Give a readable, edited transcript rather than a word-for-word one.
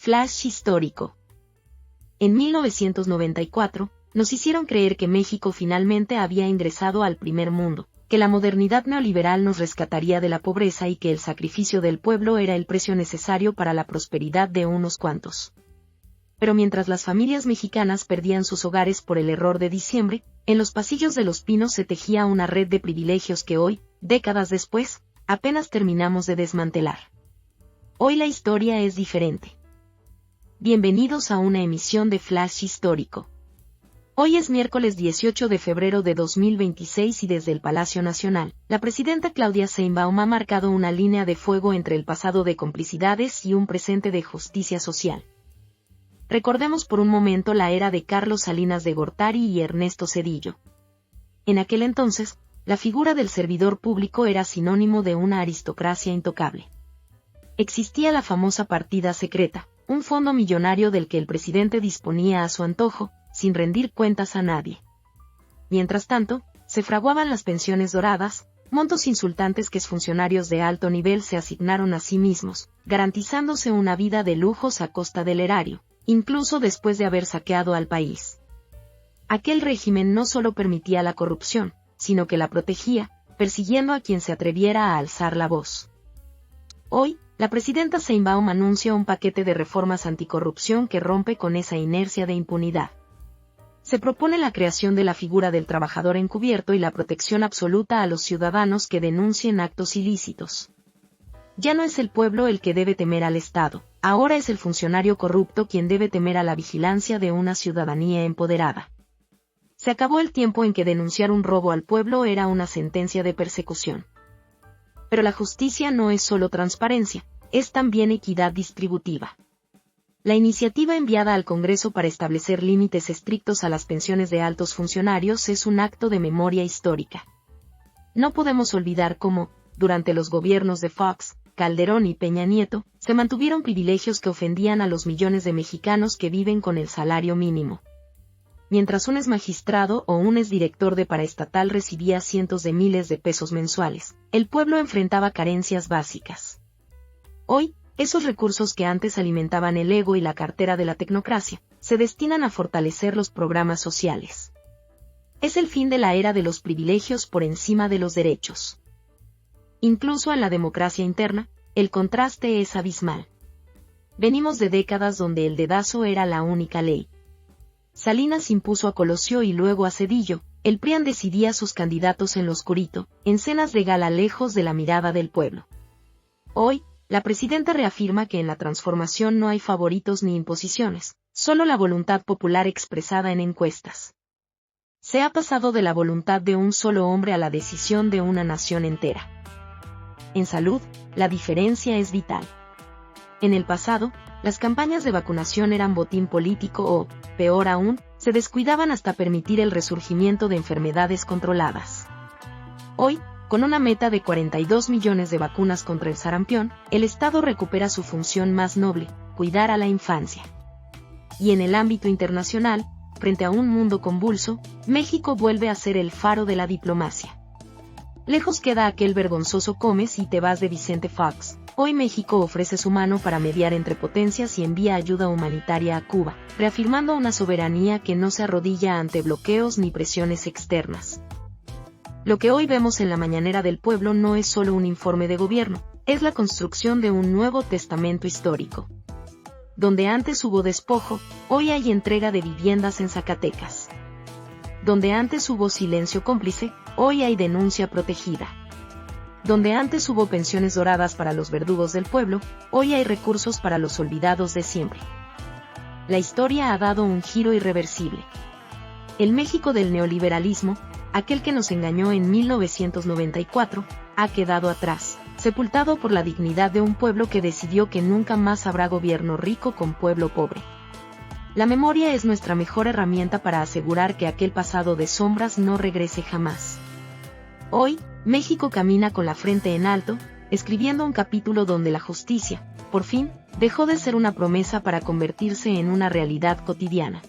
Flash histórico. En 1994, nos hicieron creer que México finalmente había ingresado al primer mundo, que la modernidad neoliberal nos rescataría de la pobreza y que el sacrificio del pueblo era el precio necesario para la prosperidad de unos cuantos. Pero mientras las familias mexicanas perdían sus hogares por el error de diciembre, en los pasillos de Los Pinos se tejía una red de privilegios que hoy, décadas después, apenas terminamos de desmantelar. Hoy la historia es diferente. Bienvenidos a una emisión de Flash histórico. Hoy es miércoles 18 de febrero de 2026 y desde el Palacio Nacional, la presidenta Claudia Sheinbaum ha marcado una línea de fuego entre el pasado de complicidades y un presente de justicia social. Recordemos por un momento la era de Carlos Salinas de Gortari y Ernesto Zedillo. En aquel entonces, la figura del servidor público era sinónimo de una aristocracia intocable. Existía la famosa partida secreta, un fondo millonario del que el presidente disponía a su antojo, sin rendir cuentas a nadie. Mientras tanto, se fraguaban las pensiones doradas, montos insultantes que funcionarios de alto nivel se asignaron a sí mismos, garantizándose una vida de lujos a costa del erario, incluso después de haber saqueado al país. Aquel régimen no solo permitía la corrupción, sino que la protegía, persiguiendo a quien se atreviera a alzar la voz. Hoy, la presidenta Sheinbaum anuncia un paquete de reformas anticorrupción que rompe con esa inercia de impunidad. Se propone la creación de la figura del trabajador encubierto y la protección absoluta a los ciudadanos que denuncien actos ilícitos. Ya no es el pueblo el que debe temer al Estado, ahora es el funcionario corrupto quien debe temer a la vigilancia de una ciudadanía empoderada. Se acabó el tiempo en que denunciar un robo al pueblo era una sentencia de persecución. Pero la justicia no es solo transparencia, es también equidad distributiva. La iniciativa enviada al Congreso para establecer límites estrictos a las pensiones de altos funcionarios es un acto de memoria histórica. No podemos olvidar cómo, durante los gobiernos de Fox, Calderón y Peña Nieto, se mantuvieron privilegios que ofendían a los millones de mexicanos que viven con el salario mínimo. Mientras un exmagistrado o un exdirector de paraestatal recibía cientos de miles de pesos mensuales, el pueblo enfrentaba carencias básicas. Hoy, esos recursos que antes alimentaban el ego y la cartera de la tecnocracia, se destinan a fortalecer los programas sociales. Es el fin de la era de los privilegios por encima de los derechos. Incluso en la democracia interna, el contraste es abismal. Venimos de décadas donde el dedazo era la única ley. Salinas impuso a Colosio y luego a Zedillo, el PRIAN decidía sus candidatos en lo oscurito, en cenas de gala lejos de la mirada del pueblo. Hoy, la presidenta reafirma que en la transformación no hay favoritos ni imposiciones, solo la voluntad popular expresada en encuestas. Se ha pasado de la voluntad de un solo hombre a la decisión de una nación entera. En salud, la diferencia es vital. En el pasado, las campañas de vacunación eran botín político o, peor aún, se descuidaban hasta permitir el resurgimiento de enfermedades controladas. Hoy, con una meta de 42 millones de vacunas contra el sarampión, el Estado recupera su función más noble, cuidar a la infancia. Y en el ámbito internacional, frente a un mundo convulso, México vuelve a ser el faro de la diplomacia. Lejos queda aquel vergonzoso comes y te vas de Vicente Fox. Hoy México ofrece su mano para mediar entre potencias y envía ayuda humanitaria a Cuba, reafirmando una soberanía que no se arrodilla ante bloqueos ni presiones externas. Lo que hoy vemos en la Mañanera del Pueblo no es solo un informe de gobierno, es la construcción de un nuevo testamento histórico. Donde antes hubo despojo, hoy hay entrega de viviendas en Zacatecas. Donde antes hubo silencio cómplice, hoy hay denuncia protegida. Donde antes hubo pensiones doradas para los verdugos del pueblo, hoy hay recursos para los olvidados de siempre. La historia ha dado un giro irreversible. El México del neoliberalismo, aquel que nos engañó en 1994, ha quedado atrás, sepultado por la dignidad de un pueblo que decidió que nunca más habrá gobierno rico con pueblo pobre. La memoria es nuestra mejor herramienta para asegurar que aquel pasado de sombras no regrese jamás. Hoy, México camina con la frente en alto, escribiendo un capítulo donde la justicia, por fin, dejó de ser una promesa para convertirse en una realidad cotidiana.